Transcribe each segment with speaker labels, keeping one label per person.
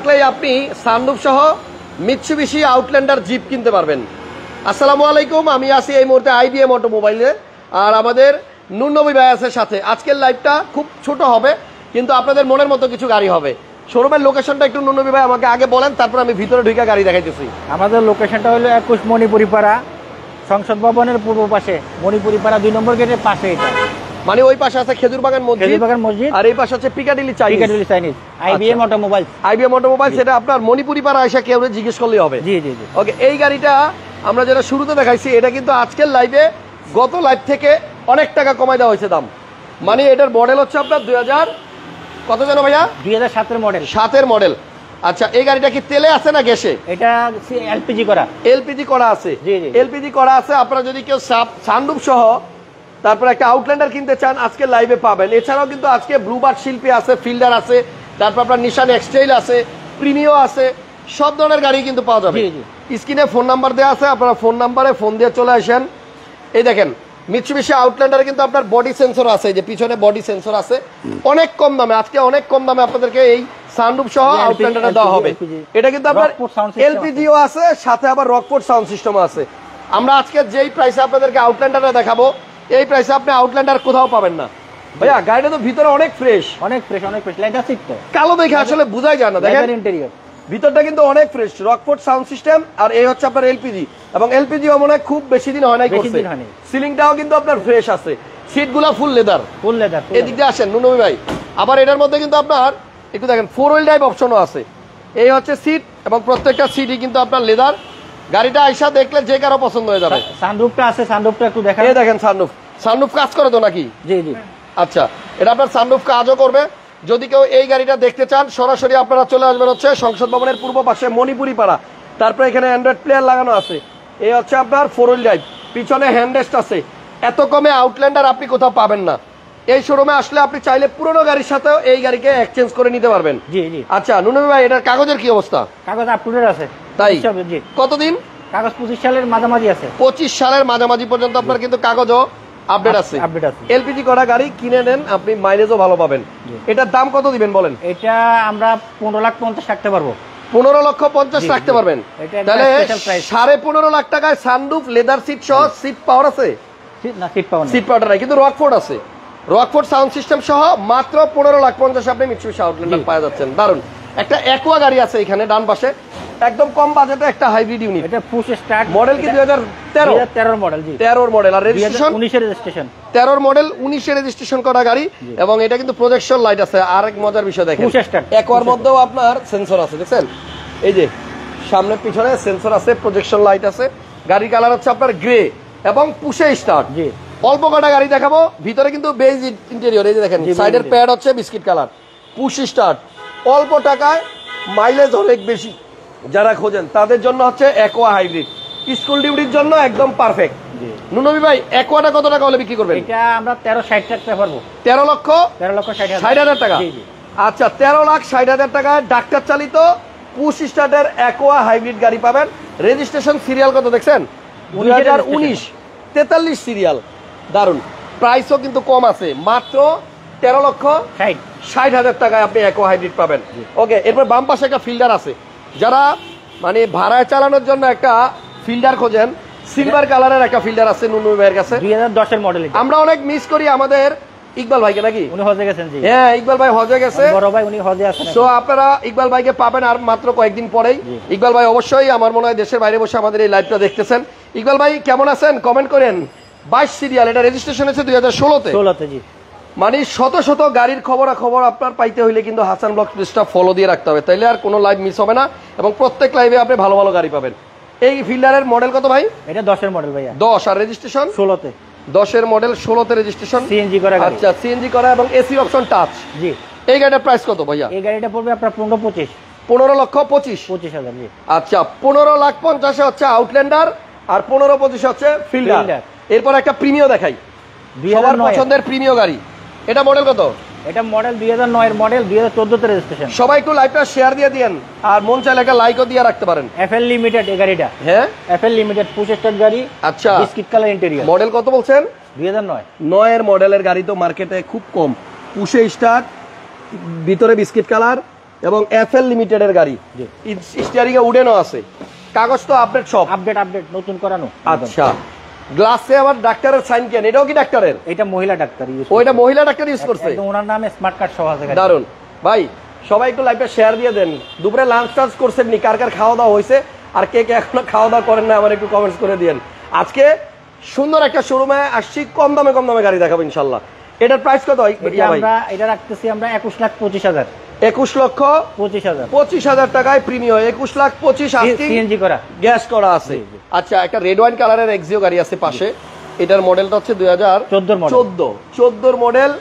Speaker 1: আপনি সানরুফ সহ Mitsubishi Outlander zip কিনতে পারবেন। আসসালামু আলাইকুম, আমি আছি এই মুহূর্তে আইবিএম অটোমোবাইলে, আর আমাদের নুননবী ভাই আছে সাথে। আজকের লাইভটা খুব ছোট হবে, কিন্তু আপনাদের মনের মতো কিছু গাড়ি হবে। শোরুমের লোকেশনটা একটু নুননবী ভাই আমাকে আগে বলেন, তারপর আমি ভিতরে ঢুকে গাড়ি দেখাইতেছি।
Speaker 2: আমাদের লোকেশনটা হলো 21 মণিপুরি পাড়া, সংসদ ভবনের পূর্ব পাশে, মণিপুরি পাড়া 2 নম্বর গেটের পাশে। এটা
Speaker 1: মানে ওই পাশে আছে খেজুর বাগান মসজিদ, আর এই পাশে আছে Piccadilly Chinese.
Speaker 2: IBM automobiles.
Speaker 1: IBM automobiles, সেটা আপনার মণিপুরি পাড়া এসে কেউ জিজ্ঞেস করলেই হবে।
Speaker 2: জি জি জি।
Speaker 1: ওকে, এই গাড়িটা আমরা যেটা শুরুতে দেখাইছি, এটা কিন্তু আজকের লাইভে গত লাইভ থেকে অনেক টাকা কমাই দেওয়া হয়েছে দাম। মানে এটার মডেল হচ্ছে আপনার 2000 কত যেন ভাইয়া?
Speaker 2: 2007 মডেল।
Speaker 1: 7 মডেল। আচ্ছা, এই গাড়িটা কি তেলে আছে না গ্যাসে?
Speaker 2: এটা এলপিজি করা।
Speaker 1: এলপিজি করা আছে।
Speaker 2: জি জি।
Speaker 1: এলপিজি করা আছে। আপনারা যদি কেউ সানরুফ সহ তারপর একটা আউটল্যান্ডার কিনতে চান, আজকে লাইভে পাবেন। এছাড়াও কিন্তু আজকে ব্লুবার্ড শিল্পী আছে, ফিল্ডার আছে, তারপর আপনার নিশান এক্সটাইল আছে, প্রিমিও আছে, সব ধরনের গাড়ি কিন্তু পাওয়া যাবে। স্ক্রিনে ফোন নাম্বার দেওয়া আছে, আপনারা ফোন নাম্বারে ফোন দিয়ে চলে আসেন। এই দেখেন মিৎসুবিশি আউটল্যান্ডারে কিন্তু আপনার বডি সেন্সর আছে, যে পিছনে বডি সেন্সর আছে, অনেক কম দামে। আজকে অনেক কম দামে আপনাদেরকে এই সানরুফ সহ আউটল্যান্ডারটা দেওয়া হবে। এটা কিন্তু আপনার এলপিজিও আছে, সাথে আবার রকফোর্ড সাউন্ড সিস্টেমও আছে। আমরা আজকে যেই প্রাইসে আপনাদেরকে আউটল্যান্ডারটা দেখাবো, এই প্রাইসে আপনি আউটল্যান্ডার কোথাও পাবেন না ভাইয়া। গাড়িটা তো ভিতরে অনেক ফ্রেশ।
Speaker 2: লাইটটা ঠিক তো,
Speaker 1: কালো দেখে আসলে বোঝাই যায় না। দেখেন
Speaker 2: ইন্টেরিয়র,
Speaker 1: ভিতরটা কিন্তু অনেক ফ্রেশ, রকফোর্ড সাউন্ড সিস্টেম। আর এই হচ্ছে আপনার এলপিজি, এবং এলপিজিও মনে হয় খুব বেশি দিন হয় নাই করছে। সিলিংটাও কিন্তু আপনার ফ্রেশ আছে, সিটগুলো ফুল লেদার। এদিক দিয়ে আসেন নুনবী ভাই। আবার এটার মধ্যে কিন্তু আপনার একটু দেখেন 4 হুইল ড্রাইভ অপশনও আছে। এই হচ্ছে সিট, এবং প্রত্যেকটা সিটই কিন্তু আপনার লেদার। গাড়িটা আইসা দেখলে যে কারো পছন্দ হয়ে যাবে।
Speaker 2: সানরুফটা আছে, সানরুফটা একটু দেখেন।
Speaker 1: এই দেখেন সানরুফ কাজ করে তো নাকি?
Speaker 2: জি জি।
Speaker 1: আচ্ছা, এটা আপনার সানরুফ কাজও করবে। যদি কেউ এই গাড়িটা দেখতে চান, সরাসরি আপনারা চলে আসবেন হচ্ছে সংসদ ভবনের পূর্ব পাশে মণিপুরি পাড়া। তারপরে এখানে অ্যান্ড্রয়েড প্লেয়ার লাগানো আছে। এই হচ্ছে আপনার 4 হুইল ড্রাইভ, পিছনে হ্যান্ডরেস্ট আছে। এত কমে আউটল্যান্ডার আপনি কোথাও পাবেন না। এই শোরুমে আসলে আপনি চাইলে পুরোনো গাড়ির সাথেও এই গাড়িকে এক্সচেঞ্জ করে নিতে পারবেন।
Speaker 2: জি জি।
Speaker 1: আচ্ছা নুনবী ভাই, এটার কাগজের কি অবস্থা?
Speaker 2: কাগজ আপ টু ডেট আছে।
Speaker 1: তাই? কতদিন?
Speaker 2: কাগজ 25 সালের মাঝামাঝি আছে।
Speaker 1: 25 সালের মাঝামাঝি পর্যন্ত আপনার কিন্তু কাগজও আপডেট আছে। এলপিজি করা গাড়ি কিনে নেন, আপনি মাইলেজও ভালো পাবেন। এটার দাম কত দিবেন বলেন?
Speaker 2: এটা আমরা 15,50,000 রাখতে পারবো।
Speaker 1: 15,50,000 রাখতে পারবেন? তাহলে 15.5 লাখ টাকায় সানরুফ, লেদার সিট সহ সিট পাওয়ার আছে?
Speaker 2: না, সিট
Speaker 1: পাওয়ার নাই, কিন্তু রকফোর্ড আছে। রকফোর্ড সাউন্ড সিস্টেম সহ মাত্র 15,50,000 আপনি মিৎসুবিশি আউটল্যান্ডার পাওয়া যাচ্ছেন। দারুন। একটা অ্যাকোয়া গাড়ি আছে এখানে ডান পাশে, একদম কম বাজেটে একটা হাইব্রিড ইউনিট।
Speaker 2: এটা পুশ স্টার্ট।
Speaker 1: মডেল কি 2013
Speaker 2: মডেল? জি,
Speaker 1: 13 মডেল। আর রেজিস্ট্রেশন
Speaker 2: 19 এর রেজিস্ট্রেশন।
Speaker 1: 13 মডেল 19 এর রেজিস্ট্রেশন করা গাড়ি, এবং এটা কিন্তু প্রজেকশন লাইট আছে। আরেক মজার বিষয় দেখেন,
Speaker 2: পুশ স্টার্ট।
Speaker 1: একোয়ার মধ্যেও আপনার সেন্সর আছে, দেখছেন? এই যে সামনে পিছনে সেন্সর আছে, প্রজেকশন লাইট আছে। গাড়ির কালার হচ্ছে আপনার গ্রে, এবং পুশে স্টার্ট।
Speaker 2: জি।
Speaker 1: অল্প কটা গাড়ি দেখাবো, ভিতরে কিন্তু বেজ ইন্টেরিয়র। এই যে দেখেন সাইডের প্যাড হচ্ছে বিস্কিট কালার, পুশ স্টার্ট। অল্প টাকায় মাইলেজ অনেক বেশি যারা খোঁজেন তাদের জন্য হচ্ছে অ্যাকোয়া হাইব্রিড। স্কুল ডিউটির জন্য একদম পারফেক্ট। নুনবী ভাই, অ্যাকোয়াটা কত টাকা হলে বিক্রি করবেন?
Speaker 2: এটা আমরা 13,60,000 টাকা পারবো।
Speaker 1: 13,60,000 টাকা। আচ্ছা, 13,60,000 টাকায় ডাক্তার চালিত পুশ স্টার্টের অ্যাকোয়া হাইব্রিড গাড়ি পাবেন। রেজিস্ট্রেশন সিরিয়াল কত দেখছেন? 2019, 43 সিরিয়াল। দারুন। প্রাইসও কিন্তু কম আছে, মাত্র 13,60,000 টাকায় আপনি অ্যাকোয়া হাইব্রিড পাবেন। ওকে, এরপর বাম পাশে একটা ফিল্ডার আছে। যারা মানে ভাড়ায় চালানোর জন্য একটা ফিল্ডার খোঁজেন, সিলভার কালারের একটা ফিল্ডার আছে নুনবী ভাইয়ের কাছে।
Speaker 2: 2010 এর মডেল।
Speaker 1: আমরা অনেক মিস করি আমাদের ইকবাল ভাইকে, নাকি?
Speaker 2: উনি হজে গেছেন। জি
Speaker 1: হ্যাঁ, ইকবাল ভাই হজে গেছে।
Speaker 2: বড় ভাই উনি হজে আছেন।
Speaker 1: সো আপনারা ইকবাল ভাইকে পাবেন আর মাত্র কয়েকদিন পরেই। ইকবাল ভাই অবশ্যই আমার মনে হয় দেশের বাইরে বসে আমাদের এই লাইভটা দেখতেছেন। ইকবাল ভাই কেমন আছেন? কমেন্ট করেন। 22 সিরিয়াল, এটা রেজিস্ট্রেশন হয়েছে 2016-তে। জি। মানে শত শত গাড়ির খবর আপনার পাইতে হইলে কিন্তু হাসান ব্লগ পেজটা ফলো দিয়ে রাখতে হবে, তাইলে আর কোনো লাইভ মিস হবে না, এবং প্রত্যেক লাইভে আপনি ভালো ভালো গাড়ি পাবেন। এই ফিল্ডারের মডেল কত ভাই?
Speaker 2: এটা 10 এর মডেল ভাইয়া।
Speaker 1: 10 আর রেজিস্ট্রেশন
Speaker 2: 16-তে।
Speaker 1: 10 এর মডেল, 16-তে রেজিস্ট্রেশন,
Speaker 2: সিএনজি করা গাড়ি।
Speaker 1: আচ্ছা, সিএনজি করা এবং এসি অপশন টাচ। জি। এই গাড়িটার প্রাইস কত ভাইয়া?
Speaker 2: এই গাড়িটা পড়বে আপনার 15,25,000।
Speaker 1: 15,25,000। জি। আচ্ছা, 15,50,000 হচ্ছে আউটল্যান্ডার, আর 15,25,000 হচ্ছে ফিল্ডার। এরপর একটা প্রিমিও দেখাই, সবার পছন্দের প্রিমিও গাড়ি। এটা মডেল কত?
Speaker 2: এটা মডেল 2009 এর মডেল, 2014 তে রেজিস্ট্রেশন।
Speaker 1: সবাই একটু লাইভটা শেয়ার দিয়ে দিয়েন, আর মন চাইলে একটা লাইকও দিয়ে রাখতে পারেন।
Speaker 2: এফএল লিমিটেড এই গাড়িটা। হ্যাঁ, এফএল লিমিটেড পুশ স্টার্ট গাড়ি।
Speaker 1: আচ্ছা,
Speaker 2: বিস্কিট কালার ইন্টেরিয়র।
Speaker 1: মডেল কত বলছেন?
Speaker 2: 2009
Speaker 1: এর মডেলের গাড়ি তো মার্কেটে খুব কম। পুশে স্টার্ট, ভিতরে বিস্কিট কালার, এবং এফএল লিমিটেডের গাড়ি, স্টিয়ারিং এ উডেনও আছে, কাগজ তো আপডেট সব
Speaker 2: আপডেট নতুন করানো।
Speaker 1: আচ্ছা, গ্লাসে আবার ডাক্তারের সাইন কেন, এটাও কি ডাক্তারের?
Speaker 2: এটা মহিলা ডাক্তার ইউজ,
Speaker 1: ওইটা মহিলা ডাক্তার ইউজ করছে,
Speaker 2: একদম ওনার নামে স্মার্ট কার্ড সহ আছে।
Speaker 1: দারুন ভাই, সবাই একটু লাইভটা শেয়ার দিয়ে দেন। দুপুরে লাঞ্চ টাঞ্চ করছেন নি? কার কার খাওয়া দাওয়া হয়েছে আর কে কে এখনো খাওয়া দাওয়া করেন না, আমার একটু কমেন্টস করে দিয়েন। আজকে সুন্দর একটা শোরুমে আসছি, কম দামে গাড়ি দেখাবো ইনশাল্লাহ। এটার প্রাইস কত?
Speaker 2: আমরা এটা রাখতেছি আমরা 21,25,000।
Speaker 1: 21,25,000 টাকায় প্রিমিয়াম, 21,25,000
Speaker 2: সিএনজি করা,
Speaker 1: গ্যাস করা আছে। আচ্ছা, একটা রেড ওয়াইন কালারের এক্সিও গাড়ি আছে পাশে, এটার মডেলটা হচ্ছে 2014 মডেল।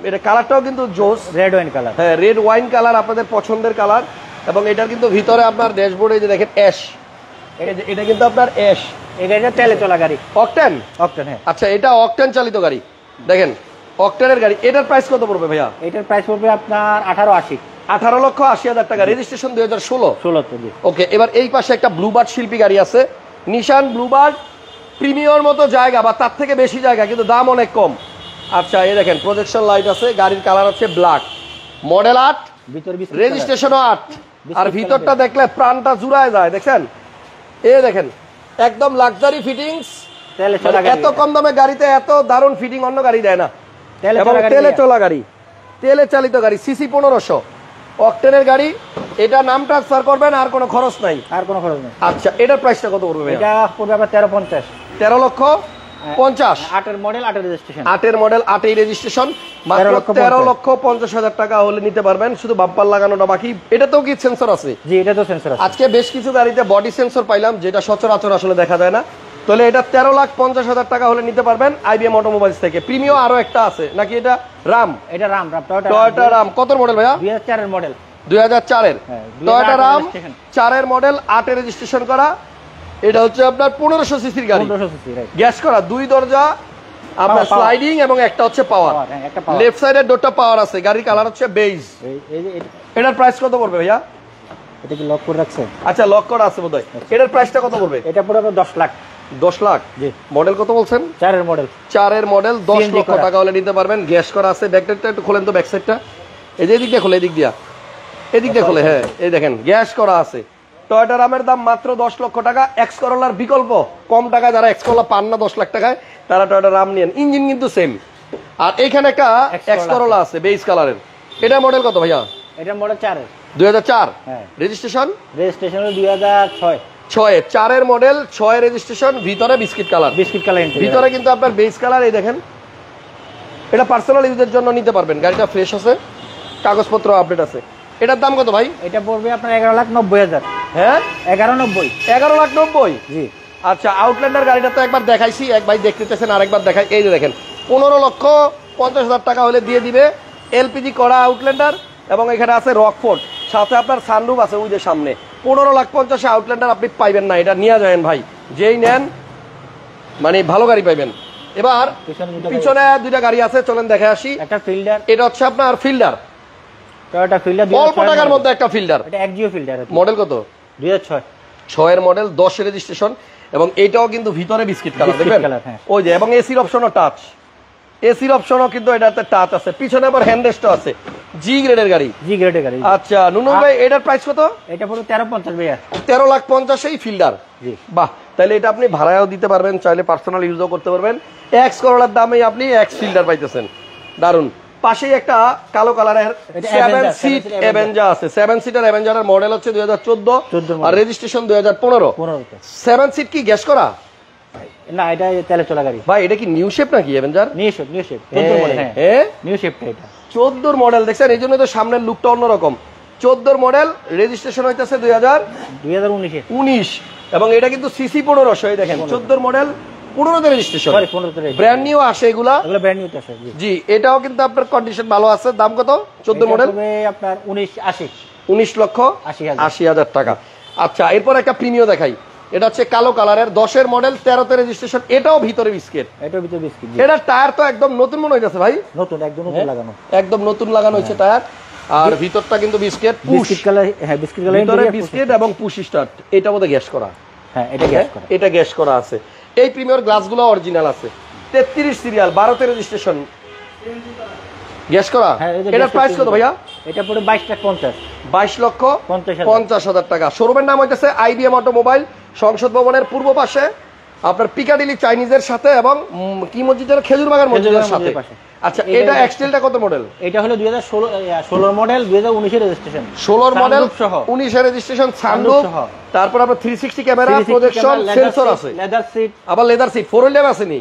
Speaker 1: এটা কালারটাও কিন্তু জোস,
Speaker 2: রেড ওয়াইন কালার।
Speaker 1: হ্যাঁ, রেড ওয়াইন কালার আপনাদের পছন্দের কালার। এবং এটার কিন্তু ভিতরে আপনার ড্যাশবোর্ডে যে দেখেন অ্যাশ, এটা কিন্তু আপনার অ্যাশ।
Speaker 2: এটা তেলে চলা গাড়ি,
Speaker 1: অকটেন।
Speaker 2: হ্যাঁ।
Speaker 1: আচ্ছা, এটা অকটেন চালিত গাড়ি, দেখেন অকটেনের গাড়ি। এটার প্রাইস কত পড়বে ভাইয়া?
Speaker 2: এটার প্রাইস পড়বে আপনার
Speaker 1: 18,80,000 টাকা, রেজিস্ট্রেশন 2016। ওকে, এবার এই পাশে একটা ব্লুবার্ড শিল্পী গাড়ি আছে, নিশান ব্লুবার্ড, প্রিমিয়ার মতো জায়গা বা তার থেকে বেশি জায়গা, কিন্তু দাম অনেক কম। আচ্ছা, এই দেখেন প্রজেকশন লাইট আছে, গাড়ির কালার হচ্ছে ব্ল্যাক, মডেল 8, রেজিস্ট্রেশনও 8। আর ভিতরটা দেখলে প্রাণটা জুড়ায় যায়, দেখছেন? এই দেখেন একদম লাক্সারি ফিটিংস, এত কম দামে গাড়িতে এত দারুণ ফিটিং অন্য গাড়ি দেয় না। এবং তেলে চলা গাড়ি, তেলে চালিত গাড়ি, সিসি 1500, অকটেনের গাড়ি। এটা নাম ট্রান্সফার করবেন, আর কোনো খরচ নাই। আচ্ছা, এটার প্রাইসটা কত পড়বে?
Speaker 2: এটা পড়বে আবার 13,50।
Speaker 1: 13,50,000।
Speaker 2: 8 মডেল, 8 রেজিস্ট্রেশন,
Speaker 1: 8 মডেল, 8 রেজিস্ট্রেশন, মাত্র 13,50,000 টাকা হলে নিতে পারবেন। শুধু বাম্পার লাগানোটা বাকি। এটাতেও কি সেন্সর আছে?
Speaker 2: জি, এটা তো সেন্সর আছে।
Speaker 1: আজকে বেশ কিছু গাড়িতে বডি সেন্সর পাইলাম, যেটা সচরাচর আসলে দেখা যায় না। তাহলে এটা 13,50,000 টাকা হলে নিতে পারবেন আইবিএম অটোমোবাইলস থেকে। প্রিমিয়াম আরো একটা আছে নাকি? এটা রাম,
Speaker 2: এটা রাম,
Speaker 1: টয়োটা রাম। কত মডেল ভাইয়া?
Speaker 2: 2004 এর মডেল।
Speaker 1: 2004 এর টয়োটা রাম, 4 এর মডেল, 8 এ রেজিস্ট্রেশন করা। এটা হচ্ছে আপনার 1500 সিসির গাড়ি, গ্যাস করা, 2 দরজা আপনার স্লাইডিং, এবং একটা হচ্ছে পাওয়ার। লেফট সাইডের ডোরটা পাওয়ার আছে। গাড়ির কালার হচ্ছে বেজ। এটার প্রাইস কত পড়বে ভাইয়া?
Speaker 2: এটা কি লক করে রাখছে?
Speaker 1: আচ্ছা, লক করা আছে বোধহয়। এটার প্রাইসটা কত পড়বে?
Speaker 2: এটা পড়বে 10 লাখ।
Speaker 1: 10 লাখ? জি। মডেল কত বলছেন?
Speaker 2: 4 এর মডেল।
Speaker 1: 4 এর মডেল, 10 লক্ষ টাকা হলে নিতে পারবেন। গ্যাস করা আছে। ব্যাকসাইডটা একটু খোলেন তো, ব্যাকসাইডটা। এই যে এদিক দিয়ে খোলে, এদিক দিয়ে খোলে। হ্যাঁ, এই দেখেন গ্যাস করা আছে। টয়োটা রামের দাম মাত্র 10 লক্ষ টাকা। এক্স করোলার বিকল্প, কম টাকায় যারা এক্স করোলা পান না 10 লাখ টাকায়, তারা টয়োটা রাম নিয়েন। ইঞ্জিন কিন্তু সেম। আর এখানে একটা এক্স করোলা আছে বেজ কালারের। এটা মডেল কত ভাইয়া?
Speaker 2: এটা মডেল 4 এর।
Speaker 1: 2004।
Speaker 2: হ্যাঁ।
Speaker 1: রেজিস্ট্রেশন
Speaker 2: 2006।
Speaker 1: 4 এর মডেল, 6 এর রেজিস্ট্রেশন। ভিতরে বিস্কিট কালার, ভিতরে কিন্তু আপনার বেজ কালার। এই দেখেন, এটা পার্সোনাল ইউজের জন্য নিতে পারবেন। গাড়িটা ফ্রেশ আছে, কাগজপত্র আপডেট আছে। এটার দাম কত ভাই?
Speaker 2: এটা পড়বে আপনার 11,90,000।
Speaker 1: হ্যাঁ,
Speaker 2: 11,90।
Speaker 1: জি। আচ্ছা, আউটল্যান্ডার গাড়িটা তো একবার দেখাইছি, এক ভাই দেখতেছেন, আরেকবার দেখাই। এই যে দেখেন, 15,50,000 টাকা হলে দিয়ে দিবে এলপিজি করা আউটল্যান্ডার। এবং এখানে আছে রকফোর্ড, সাথে আপনার সানরুফ আছে ওই যে সামনে। 15,50,000 আউটল্যান্ডার আপনি পাইবেন না, এটা নিয়ে যাবেন ভাই, যেই নেন মানে ভালো গাড়ি পাইবেন। এবার পিছনে 2টা গাড়ি আছে, চলেন দেখে আসি।
Speaker 2: একটা ফিল্ডার,
Speaker 1: এটা হচ্ছে আপনার ফিল্ডার,
Speaker 2: টয়োটা ফিল্ডার,
Speaker 1: অল্প টাকার মধ্যে একটা ফিল্ডার।
Speaker 2: এটা এক্সিও ফিল্ডার।
Speaker 1: মডেল কত?
Speaker 2: 2006।
Speaker 1: 6 এর মডেল, 10 এর রেজিস্ট্রেশন। এবং এইটাও কিন্তু ভিতরে বিস্কিট কালার, দেখবেন ওই যে। এবং এসির অপশনও টাচ, এসির অপশনও কিন্তু এটাতে টাচ আছে। পিছনে আবার হ্যান্ডরেস্টও আছে। জি গ্রেডের গাড়ি। আচ্ছা নুনু ভাই, এটার প্রাইস কত?
Speaker 2: এটা পুরো 13,50 ভাইয়া।
Speaker 1: 13,50,000 এই ফিল্ডার।
Speaker 2: জি।
Speaker 1: বাহ, তাহলে এটা আপনি ভাড়ায়ও দিতে পারবেন, চাইলে পার্সোনাল ইউজও করতে পারবেন। এক্স করোলার দামেই আপনি এক্স ফিল্ডার পাইতেছেন। দারুন। পাশেই একটা কালো কালারের 7 সিট অ্যাভেঞ্জার আছে। 7 সিটার অ্যাভেঞ্জারের মডেল হচ্ছে 2014 আর রেজিস্ট্রেশন 2015। 7 সিট কি গ্যাস করা?
Speaker 2: না, এটা তেলে চলা গাড়ি
Speaker 1: ভাই। এটা কি নিউ শেপ নাকি অ্যাভেঞ্জার?
Speaker 2: New shape 14 model. হ্যাঁ, নিউ শেপটা এটা
Speaker 1: 14 মডেল। দেখছেন, এই জন্য তো সামনের লুকটা অন্যরকম। 14 মডেল, রেজিস্ট্রেশন হইতেছে 2019। এবং এটা কিন্তু সিসি 1500। এই দেখেন 14 মডেল, 15তে রেজিস্ট্রেশন, ব্র্যান্ড নিউ আসে এগুলা।
Speaker 2: ব্র্যান্ড নিউ আসে।
Speaker 1: জি, এটাও কিন্তু আপনার কন্ডিশন ভালো আছে। দাম কত? 14 মডেল
Speaker 2: আপনার
Speaker 1: 19,80,000 টাকা। আচ্ছা, এরপর একটা প্রিমিয়াম দেখাই। এটা হচ্ছে কালো কালারের, 10 এর মডেল, 13তে রেজিস্ট্রেশন। এটাও ভিতরে বিস্কিট। এটা টায়ার তো একদম নতুন মনে হইতাছে ভাই।
Speaker 2: নতুন, একদম নতুন লাগানো,
Speaker 1: একদম নতুন লাগানো হয়েছে টায়ার। আর ভিতরটা কিন্তু বিস্কিট,
Speaker 2: বিস্কিট কালার। হ্যাঁ, বিস্কিট কালার,
Speaker 1: ভিতরে বিস্কিট এবং পুশ স্টার্ট। এটা বোধহয় গ্যাস করা।
Speaker 2: হ্যাঁ, এটা গ্যাস করা।
Speaker 1: এটা গ্যাস করা আছে। এই প্রিমিয়ার গ্লাসগুলো অরিজিনাল আছে। 33 সিরিয়াল, 12তে রেজিস্ট্রেশন। গ্যাস করা,
Speaker 2: হ্যাঁ, এই যে
Speaker 1: এটার
Speaker 2: গ্যাস
Speaker 1: প্রাইস কত ভাইয়া?
Speaker 2: এটা পুরো 22,50,000
Speaker 1: 22,50,000 টাকা। শোরুমের নাম হইতেছে আইবিএম অটোমোবাইল, সংসদ ভবনের পূর্ব পাশে, আপনার পিকাডিলি চাইনিজের সাথে এবং কি মসজিদের, খেজুরবাগান মসজিদের সাথে। আচ্ছা, এটা এক্সটেলটা কত মডেল?
Speaker 2: এটা হলো 2016 মডেল, 2019 এর রেজিস্ট্রেশন।
Speaker 1: 16 মডেল,
Speaker 2: সহ
Speaker 1: 19 এর রেজিস্ট্রেশন, সানরুফ, তারপর আপনার 360 ক্যামেরা, প্রজেকশন, সেন্সর আছে,
Speaker 2: লেদার সিট,
Speaker 1: আবার লেদার সিট, 4 হুইল ড্রাইভ আছে নি?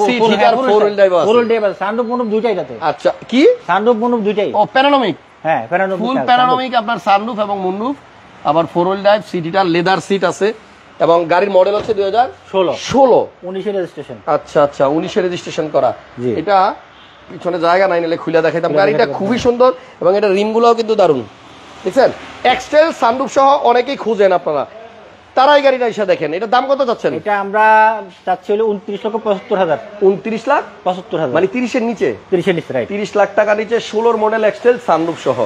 Speaker 1: সিট হিটার 4 হুইল ড্রাইভ আছে।
Speaker 2: 4 হুইল ড্রাইভ আছে, সানরুফ মনুফ দুইটাই এটাতে।
Speaker 1: আচ্ছা, কি
Speaker 2: সানরুফ মনুফ দুইটাই?
Speaker 1: ও প্যানোরামিক,
Speaker 2: হ্যাঁ প্যানোরামিক,
Speaker 1: ফুল প্যানোরামিক আপনার সানরুফ এবং মুনরুফ, আবার 4 wheel drive, seat heater, leather seat আছে, এবং গাড়ির মডেল হচ্ছে 2016,
Speaker 2: 19 এর রেজিস্ট্রেশন।
Speaker 1: আচ্ছা আচ্ছা, 19 এর রেজিস্ট্রেশন করা।
Speaker 2: জি।
Speaker 1: এটা পিছনে জায়গা নাই, নিলে খুলে দেখাইতাম। গাড়িটা খুবই সুন্দর এবং এটা রিমগুলোও কিন্তু দারুণ, দেখছেন? এক্সটেল সানরুফ সহ অনেকেই খুঁজেন আপনারা, তারা এই গাড়িটা এসে দেখেন। এটার দাম কত চাচ্ছেন?
Speaker 2: এটা আমরা চাচ্ছি হলো 29,75,000।
Speaker 1: 29,75,000 মানে 30 এর নিচে?
Speaker 2: 30 এর নিচে, রাইট।
Speaker 1: 30 লাখ টাকা নিচে 16 মডেল এক্সটেল সানরুফ সহ।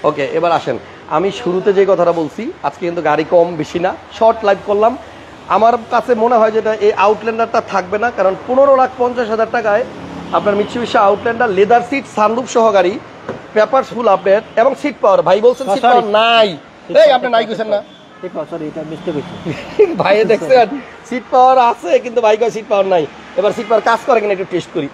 Speaker 1: ওকে, এবার আসেন, আমি শুরুতে যে কথাটা বলছি, আজকে কিন্তু গাড়ি কম বেশি না, শর্ট লাইভ করলাম। আমার কাছে মনে হয় যেটা এই আউটল্যান্ডারটা থাকবে না, কারণ 15,50,000 টাকায় আপনার Mitsubishi Outlander, leather seat, sunroof সহ গাড়ি, পেপারস ফুল আপডেট এবং সিট পাওয়ার। ভাই বলছেন সিট পাওয়ার নাই, এই আপনি নাই কইছেন না?
Speaker 2: সরি, এটা মিস্টেক হইছে।
Speaker 1: ভাই দেখছেন সিট পাওয়ার আছে, কিন্তু ভাই কয় সিট পাওয়ার নাই। এবার সিট পাওয়ার কাজ করে কিনা একটু টেস্ট করি।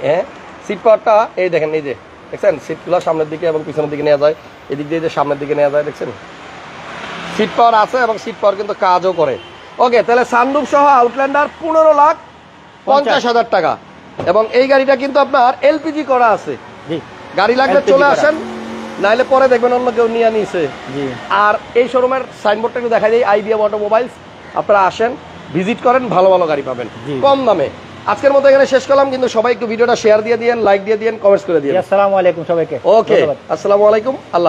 Speaker 1: হ্যাঁ, সিট পাওয়ারটা এই দেখেন, এই যে দেখছেন, সিটগুলো সামনের দিকে এবং পিছনের দিকে নেওয়া যায়, এদিক দিয়ে যে সামনের দিকে নেওয়া যায়, দেখছেন সিট পাওয়ার আছে এবং সিট পাওয়ার কিন্তু কাজও করে। ওকে, তাহলে সানরুফ সহ আউটল্যান্ডার 15,50,000 টাকা, এবং এই গাড়িটা কিন্তু আপনার এলপিজি করা আছে।
Speaker 2: জি,
Speaker 1: গাড়ি লাগলে চলে আসেন, নাইলে পরে দেখবেন অন্য কেউ নিয়ে নিছে।
Speaker 2: জি।
Speaker 1: আর এই শোরুমের সাইনবোর্ডটা একটু দেখা যায়, আইবিএম অটোমোবাইলস। আপনারা আসেন, ভিজিট করেন, ভালো ভালো গাড়ি পাবেন কম দামে। আজকের মতো এখানে শেষ করলাম, কিন্তু সবাই একটু ভিডিওটা শেয়ার দিয়ে দিয়েন, লাইক দিয়ে দিয়েন, কমেন্টস করে দিয়েন।
Speaker 2: আসসালামু আলাইকুম সবাইকে।
Speaker 1: ওকে, আসসালামু আলাইকুম, আল্লাহ।